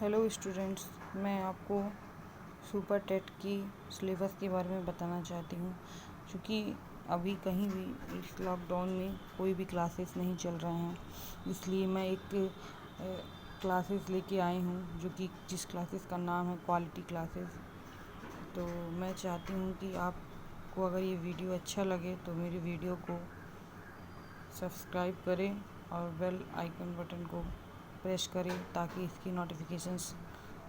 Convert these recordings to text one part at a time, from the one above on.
Hello students, मैं आपको super TET की सिलेबस के बारे में बताना चाहती हूँ। क्योंकि अभी कहीं भी इस लॉकडाउन में कोई भी क्लासेस नहीं चल रहे हैं, इसलिए मैं एक क्लासेस लेके आई हूँ जिस क्लासेस का नाम है क्वालिटी क्लासेस। तो मैं चाहती हूँ कि आपको अगर ये वीडियो अच्छा लगे तो मेरी वीडियो को सब्सक्राइब करें और बेल आइकन बटन को प्रेस करें ताकि इसकी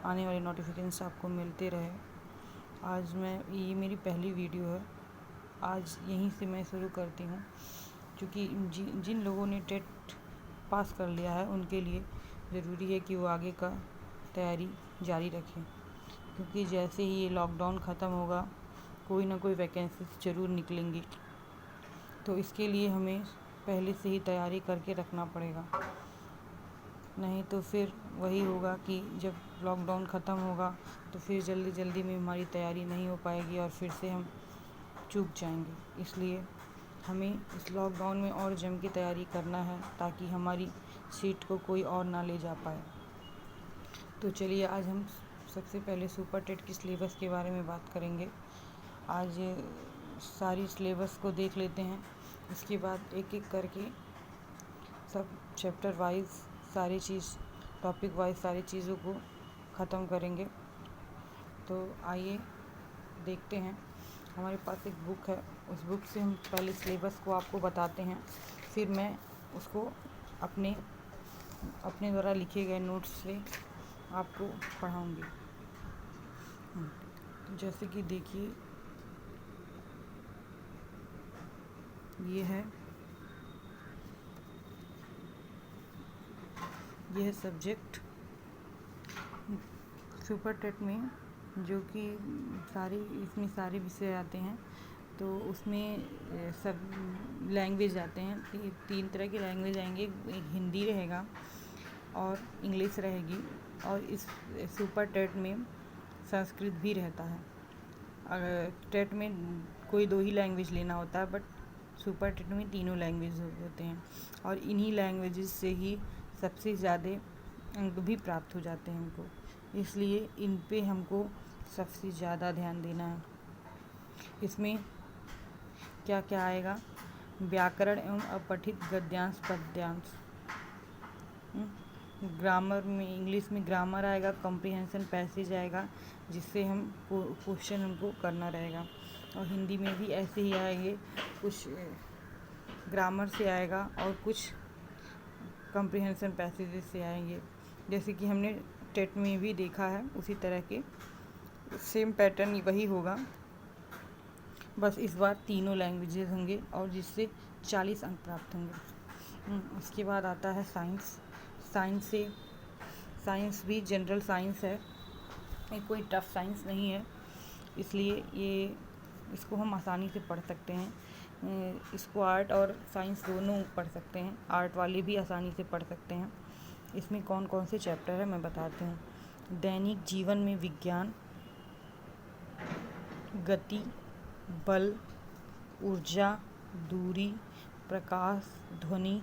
आने वाली नोटिफिकेशंस आपको मिलते रहे। ये मेरी पहली वीडियो है, आज यहीं से मैं शुरू करती हूँ। क्योंकि जिन लोगों ने टेट पास कर लिया है उनके लिए ज़रूरी है कि वो आगे का तैयारी जारी रखें, क्योंकि जैसे ही ये लॉकडाउन ख़त्म होगा कोई ना कोई वैकेंसीज ज़रूर निकलेंगी। तो इसके लिए हमें पहले से ही तैयारी करके रखना पड़ेगा, नहीं तो फिर वही होगा कि जब लॉकडाउन ख़त्म होगा तो फिर जल्दी में हमारी तैयारी नहीं हो पाएगी और फिर से हम चूक जाएंगे। इसलिए हमें इस लॉकडाउन में और जम के तैयारी करना है ताकि हमारी सीट को कोई और ना ले जा पाए। तो चलिए आज हम सबसे पहले सुपर टेट की सिलेबस के बारे में बात करेंगे। आज सारी सिलेबस को देख लेते हैं, इसके बाद एक एक करके सब चैप्टर वाइज टॉपिक वाइज सारी चीज़ों को ख़त्म करेंगे। तो आइए देखते हैं। हमारे पास एक बुक है, उस बुक से हम पहले सिलेबस को आपको बताते हैं, फिर मैं उसको अपने द्वारा लिखे गए नोट्स से आपको पढ़ाऊँगी। तो जैसे कि देखिए, यह सब्जेक्ट सुपर टेट में जो कि इसमें सारे विषय आते हैं। तो उसमें सब लैंग्वेज आते हैं, तीन तरह की लैंग्वेज आएंगे। एक हिंदी रहेगा और इंग्लिश रहेगी, और इस सुपर टेट में संस्कृत भी रहता है। अगर टेट में कोई 2 ही लैंग्वेज लेना होता है, बट सुपर टेट में तीनों लैंग्वेज होते हैं, और इन्हीं लैंग्वेजेस से ही सबसे ज़्यादा अंक भी प्राप्त हो जाते हैं हमको। इसलिए इन पे हमको सबसे ज़्यादा ध्यान देना है। इसमें क्या क्या आएगा? व्याकरण एवं अपठित गद्यांश पद्यांश। ग्रामर में इंग्लिश में ग्रामर आएगा, कॉम्प्रिहेंशन पैसेज आएगा, जिससे हम क्वेश्चन हमको करना रहेगा। और हिंदी में भी ऐसे ही आएंगे, कुछ ग्रामर से आएगा और कुछ कॉम्प्रिहेंशन पैसेजेस से आएंगे। जैसे कि हमने टेट में भी देखा है, उसी तरह के सेम पैटर्न वही होगा, बस इस बार तीनों लैंग्वेजेस होंगे और जिससे 40 अंक प्राप्त होंगे। उसके बाद आता है साइंस। साइंस भी जनरल साइंस है, ये कोई टफ साइंस नहीं है, इसलिए इसको हम आसानी से पढ़ सकते हैं। इसको आर्ट और साइंस दोनों पढ़ सकते हैं, आर्ट वाले भी आसानी से पढ़ सकते हैं। इसमें कौन कौन से चैप्टर है मैं बताती हूँ। दैनिक जीवन में विज्ञान, गति, बल, ऊर्जा, दूरी, प्रकाश, ध्वनि,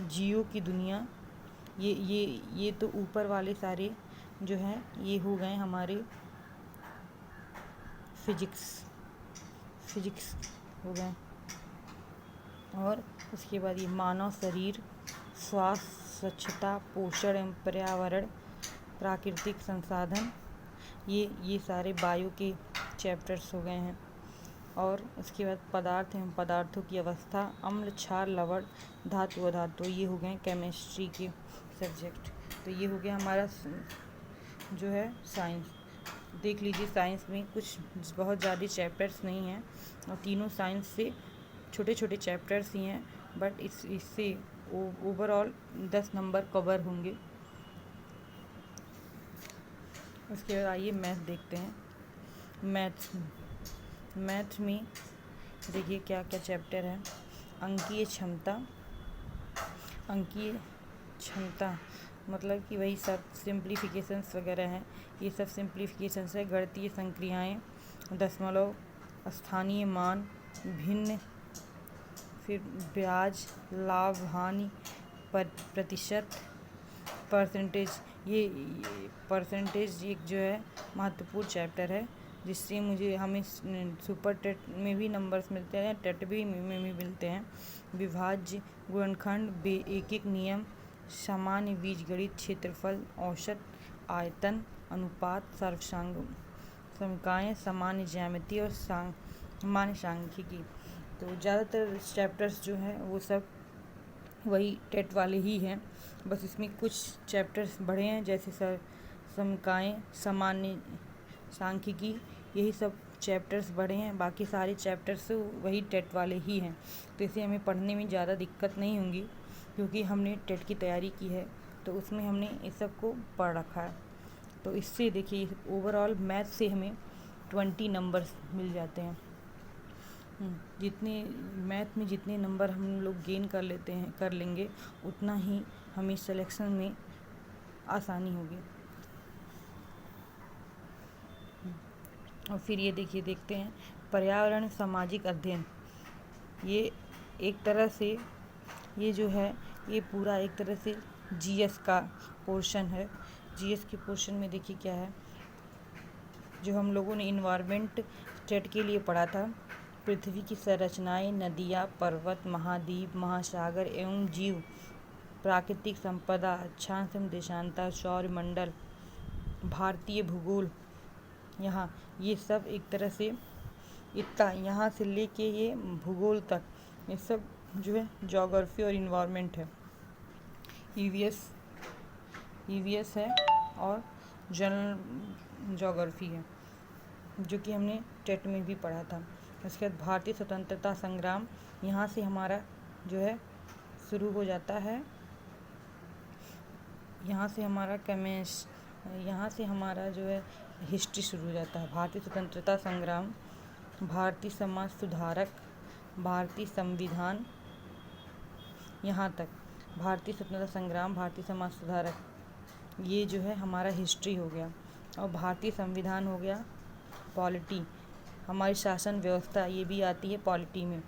जीवों की दुनिया, ये तो ऊपर वाले सारे जो हैं ये हो गए हमारे फिजिक्स हो गए। और उसके बाद ये मानव शरीर, स्वास्थ्य, स्वच्छता, पोषण एवं पर्यावरण, प्राकृतिक संसाधन, ये सारे बायो के चैप्टर्स हो गए हैं। और उसके बाद पदार्थ एवं पदार्थों की अवस्था, अम्ल, क्षार, लवण, धातु, अधातु, ये हो गए केमिस्ट्री के सब्जेक्ट। तो ये हो गया हमारा जो है साइंस। देख लीजिए, साइंस में कुछ बहुत ज़्यादा चैप्टर्स नहीं हैं, और तीनों साइंस से छोटे छोटे चैप्टर्स ही हैं, बट इससे ओवरऑल 10 नंबर कवर होंगे। उसके बाद आइए मैथ देखते हैं। मैथ में देखिए क्या क्या चैप्टर है। अंकीय क्षमता मतलब कि वही सब सिंप्लीफिकेशंस वगैरह हैं, ये सब सिंप्लीफिकेशंस है। गणितीय संक्रियाएं, दशमलव, स्थानीय मान, भिन्न, फिर ब्याज, लाभ, हानि, प्रतिशत, परसेंटेज, ये परसेंटेज एक जो है महत्वपूर्ण चैप्टर है, जिससे हमें सुपर टेट में भी नंबर्स मिलते हैं, टेट भी में भी मिलते हैं। विभाज्य, गुणनखंड, एक एक नियम, सामान्य बीजगणित, क्षेत्रफल, औसत, आयतन, अनुपात, समकाएं, सामान्य ज्यामिति और सामान्य सांख्यिकी। तो ज़्यादातर चैप्टर्स जो हैं वो सब वही टेट वाले ही हैं, बस इसमें कुछ चैप्टर्स बढ़े हैं, जैसे समकाएं, सामान्य सांख्यिकी, यही सब चैप्टर्स बढ़े हैं। बाकी सारे चैप्टर्स वही टेट वाले ही हैं, तो इसे हमें पढ़ने में ज़्यादा दिक्कत नहीं होंगी, क्योंकि हमने टेट की तैयारी की है, तो उसमें हमने इस सब को पढ़ रखा है। तो इससे देखिए ओवरऑल मैथ से हमें 20 नंबर्स मिल जाते हैं। जितने मैथ में जितने नंबर हम लोग गेन कर लेंगे, उतना ही हमें सिलेक्शन में आसानी होगी। और फिर ये देखते हैं पर्यावरण सामाजिक अध्ययन। ये एक तरह से ये जो है ये पूरा एक तरह से जीएस का पोर्शन है। जीएस के पोर्शन में देखिए क्या है, जो हम लोगों ने इन्वायरमेंट टेट के लिए पढ़ा था। पृथ्वी की संरचनाएं, नदियाँ, पर्वत, महाद्वीप, महासागर एवं जीव, प्राकृतिक संपदा, अक्षांश एवं देशांतर, सौरमंडल, भारतीय भूगोल, यहाँ ये सब एक तरह से इतना यहाँ से लेके ये भूगोल तक ये सब जो है ज्योग्राफी और इन्वायरमेंट है। ईवीएस है और जनरल ज्योग्राफी है, जो कि हमने टेट में भी पढ़ा था। उसके बाद भारतीय स्वतंत्रता संग्राम, यहाँ से हमारा जो है शुरू हो जाता है, यहाँ से हमारा जो है हिस्ट्री शुरू हो जाता है। भारतीय स्वतंत्रता संग्राम, भारतीय समाज सुधारक, भारतीय संविधान, यहाँ तक भारतीय स्वतंत्रता संग्राम, भारतीय समाज सुधारक, ये जो है हमारा हिस्ट्री हो गया। और भारतीय संविधान हो गया पॉलिटी, हमारी शासन व्यवस्था, ये भी आती है पॉलिटी में।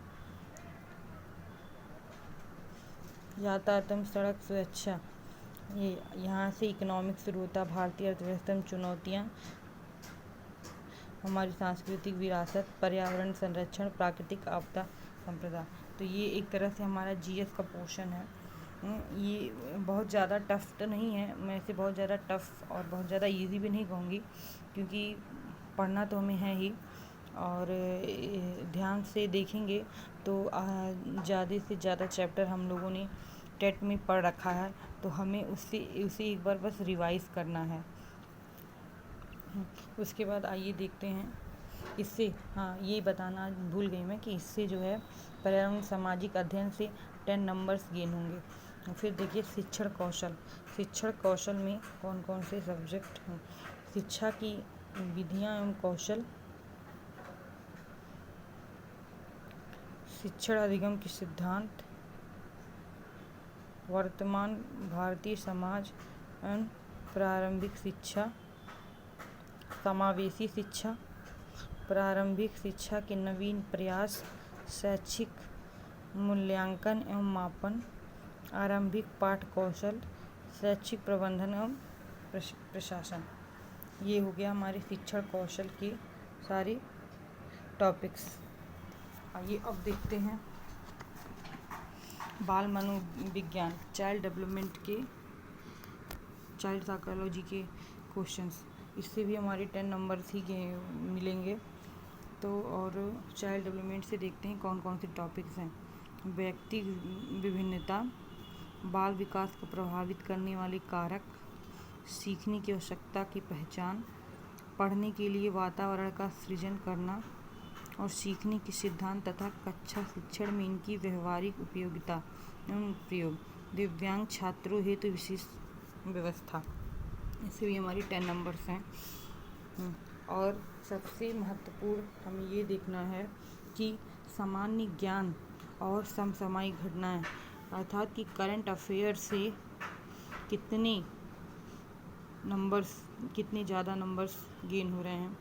यातायात, सड़क सुरक्षा, ये यहाँ से इकोनॉमिक्स शुरू होता है। भारतीय अर्थव्यवस्था में चुनौतियाँ, हमारी सांस्कृतिक विरासत, पर्यावरण संरक्षण, प्राकृतिक आपदा, संप्रदा। तो ये एक तरह से हमारा जीएस का पोर्शन है। ये बहुत ज़्यादा टफ तो नहीं है, मैं इसे बहुत ज़्यादा टफ और बहुत ज़्यादा इजी भी नहीं कहूँगी, क्योंकि पढ़ना तो हमें है ही, और ध्यान से देखेंगे तो ज़्यादा से ज़्यादा चैप्टर हम लोगों ने टेट में पढ़ रखा है, तो हमें उसे एक बार बस रिवाइज़ करना है। उसके बाद आइए देखते हैं इससे, हाँ ये बताना भूल गई मैं कि इससे जो है पर्यावरण सामाजिक अध्ययन से 10 नंबर्स गेन होंगे। फिर देखिए शिक्षण कौशल में कौन कौन से सब्जेक्ट हैं। शिक्षा की विधियाँ एवं कौशल, शिक्षण अधिगम के सिद्धांत, वर्तमान भारतीय समाज एवं प्रारंभिक शिक्षा, समावेशी शिक्षा, प्रारंभिक शिक्षा के नवीन प्रयास, शैक्षिक मूल्यांकन एवं मापन, आरंभिक पाठ कौशल, शैक्षिक प्रबंधन एवं प्रशासन। ये हो गया हमारे शिक्षण कौशल के सारे टॉपिक्स। आइए अब देखते हैं बाल मनोविज्ञान, चाइल्ड साइकोलॉजी के क्वेश्चंस। इससे भी हमारे 10 नंबर्स ही मिलेंगे। तो और चाइल्ड डेवलपमेंट से देखते हैं कौन कौन से टॉपिक्स हैं। व्यक्ति विभिन्नता, बाल विकास को प्रभावित करने वाले कारक, सीखने की आवश्यकता की पहचान, पढ़ने के लिए वातावरण का सृजन करना और सीखने के सिद्धांत तथा कक्षा शिक्षण में इनकी व्यवहारिक उपयोगिता एवं प्रयोग, दिव्यांग छात्रों हेतु विशेष व्यवस्था। इससे भी हमारी 10 नंबर्स हैं। और सबसे महत्वपूर्ण हमें ये देखना है कि सामान्य ज्ञान और समसामयिक घटनाएं, अर्थात कि करंट अफेयर से कितने ज़्यादा नंबर्स गेन हो रहे हैं।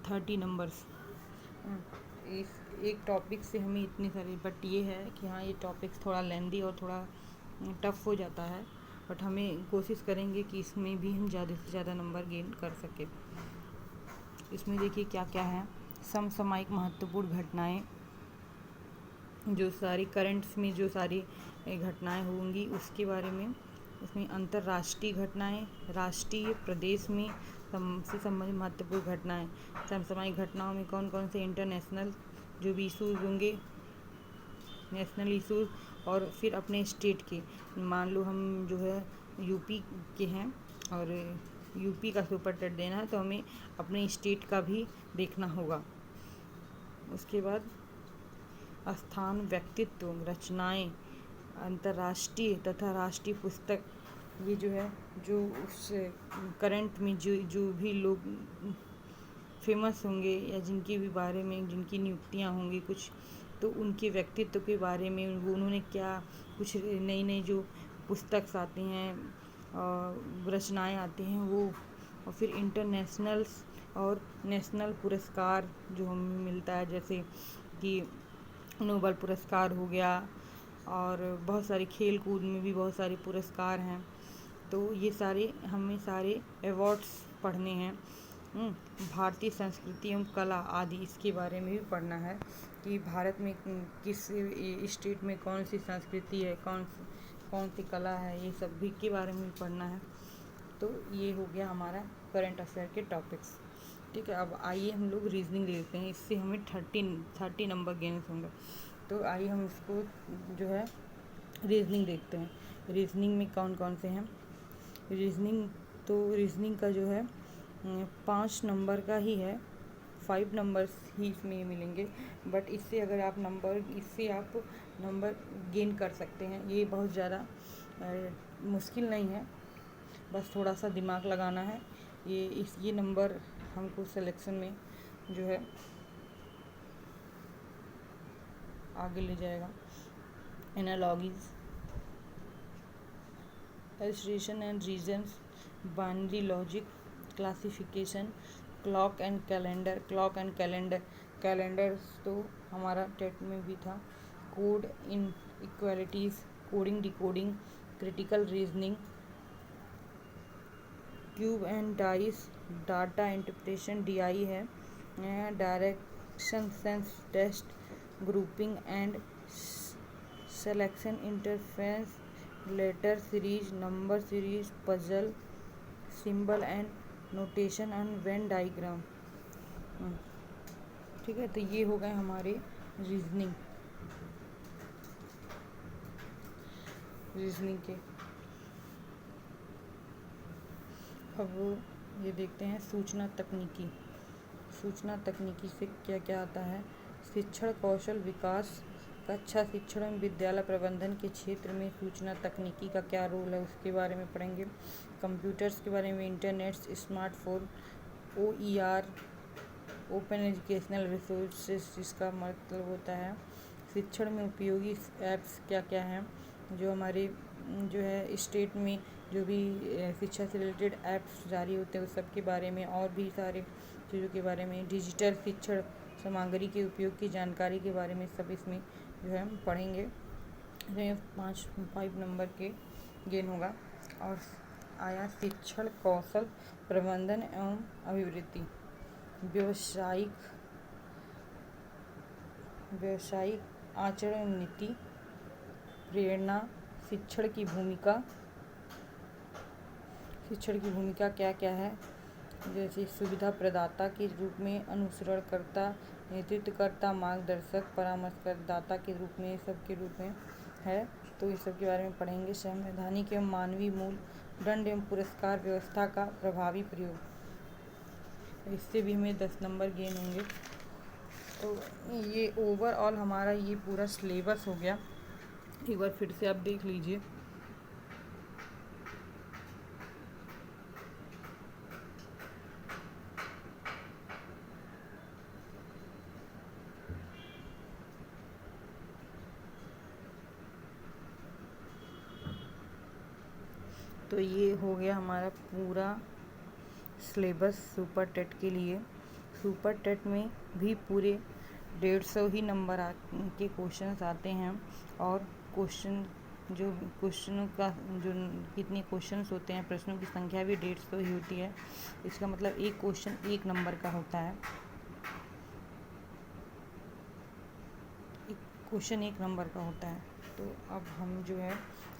30 नंबर्स एक टॉपिक से हमें इतने सारे, बट ये है कि हाँ ये टॉपिक्स थोड़ा लेंदी और थोड़ा टफ हो जाता है, बट हमें कोशिश करेंगे कि इसमें भी हम ज़्यादा से ज़्यादा नंबर गेन कर सकें। इसमें देखिए क्या क्या है। समसामयिक महत्वपूर्ण घटनाएं, जो सारी करंट्स में जो सारी घटनाएं होंगी उसके बारे में। इसमें अंतर्राष्ट्रीय घटनाएं, राष्ट्रीय, प्रदेश में से संबंधित महत्वपूर्ण घटनाएं। समसामयिक घटनाओं में कौन कौन से इंटरनेशनल जो भी इशूज़ होंगे, नेशनल इशूज़, और फिर अपने स्टेट के। मान लो हम जो है यूपी के हैं और यूपी का सुपर टेट देना है, तो हमें अपने स्टेट का भी देखना होगा। उसके बाद स्थान, व्यक्तित्व, रचनाएं, अंतर्राष्ट्रीय तथा राष्ट्रीय पुस्तक, ये जो है जो उस करंट में जो भी लोग फेमस होंगे या जिनके भी बारे में जिनकी नियुक्तियाँ होंगी कुछ, तो उनके व्यक्तित्व के बारे में उन्होंने क्या कुछ नई नई जो पुस्तक्स आती हैं, रचनाएं आती हैं वो, और फिर इंटरनेशनल्स और नेशनल पुरस्कार जो हमें मिलता है, जैसे कि नोबेल पुरस्कार हो गया, और बहुत सारे खेल कूद में भी बहुत सारे पुरस्कार हैं। तो ये सारे हमें सारे अवार्ड्स पढ़ने हैं। भारतीय संस्कृति एवं कला आदि, इसके बारे में भी पढ़ना है कि भारत में किस स्टेट में कौन सी संस्कृति है, कौन सी कला है, ये सब भी के बारे में भी पढ़ना है। तो ये हो गया हमारा करंट अफेयर के टॉपिक्स। ठीक है, अब आइए हम लोग रीजनिंग देखते हैं। इससे हमें 30 नंबर गेन होंगे। तो आइए हम इसको जो है रीजनिंग देखते हैं। रीजनिंग में कौन कौन से हैं रीजनिंग का जो है 5 नंबर का ही है, 5 नंबर्स ही इसमें मिलेंगे, बट इससे आप नंबर गेन कर सकते हैं। ये बहुत ज़्यादा मुश्किल नहीं है, बस थोड़ा सा दिमाग लगाना है। ये नंबर हमको सिलेक्शन में जो है आगे ले जाएगा। Analogies, illustration and reasons, binary logic, classification, clock and calendar, calendars तो हमारा टेट में भी था। Coded inequalities, coding, decoding, critical reasoning, cube and dice, data interpretation, DI है, direction sense test, grouping and selection, interference, letter series, number series, puzzle, symbol and notation and Venn diagram. ठीक है, तो ये हो गए हमारे reasoning के। अब ये देखते हैं सूचना तकनीकी से क्या क्या आता है। शिक्षण कौशल विकास, कक्षा शिक्षण एवं विद्यालय प्रबंधन के क्षेत्र में सूचना तकनीकी का क्या रोल है, उसके बारे में पढ़ेंगे। कंप्यूटर्स के बारे में, internet, smartphone, OER, open educational resources, जिसका मतलब होता है शिक्षण में उपयोगी ऐप्स क्या क्या हैं, जो हमारे जो है स्टेट में जो भी शिक्षा से रिलेटेड ऐप्स जारी होते हैं उस सब के बारे में, और भी सारे चीज़ों के बारे में, डिजिटल शिक्षण सामग्री के उपयोग की जानकारी के बारे में, सब इसमें जो है हम पढ़ेंगे। तो 5 नंबर के गेन होगा। और आया शिक्षण कौशल प्रबंधन एवं अभिवृद्धि, व्यवसायिक आचरण नीति, प्रेरणा, शिक्षण की भूमिका क्या क्या है, जैसे सुविधा प्रदाता के रूप में, अनुसरणकर्ता, नेतृत्वकर्ता, मार्गदर्शक, परामर्शदाता के रूप में, सब के रूप में है। तो इस सब के बारे में पढ़ेंगे। संवैधानिक एवं मानवीय मूल, दंड एवं पुरस्कार व्यवस्था का प्रभावी प्रयोग, इससे भी हमें 10 नंबर गेन होंगे। तो ये ओवरऑल हमारा ये पूरा सिलेबस हो गया। एक बार फिर से आप देख लीजिए। तो ये हो गया हमारा पूरा सिलेबस सुपर टेट के लिए। सुपर टेट में भी पूरे 150 ही नंबर के क्वेश्चंस आते हैं, और क्वेश्चन जो क्वेश्चनों का जो कितने क्वेश्चंस होते हैं, प्रश्नों की संख्या भी 150 ही होती है। इसका मतलब एक क्वेश्चन 1 नंबर का होता है। एक क्वेश्चन 1 नंबर का होता है। तो अब हम जो है,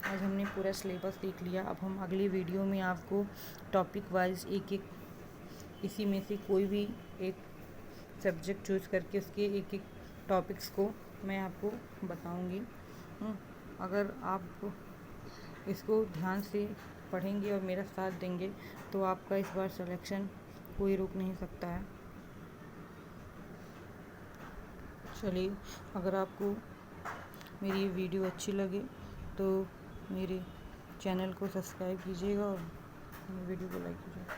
आज हमने पूरा सिलेबस देख लिया। अब हम अगली वीडियो में आपको टॉपिक वाइज एक एक इसी में से कोई भी एक सब्जेक्ट चूज़ करके उसके एक एक टॉपिक्स को मैं आपको बताऊंगी। अगर आप इसको ध्यान से पढ़ेंगे और मेरा साथ देंगे तो आपका इस बार सिलेक्शन कोई रोक नहीं सकता है। चलिए, अगर आपको मेरी ये वीडियो अच्छी लगे तो मेरे चैनल को सब्सक्राइब कीजिएगा और वीडियो को लाइक कीजिएगा।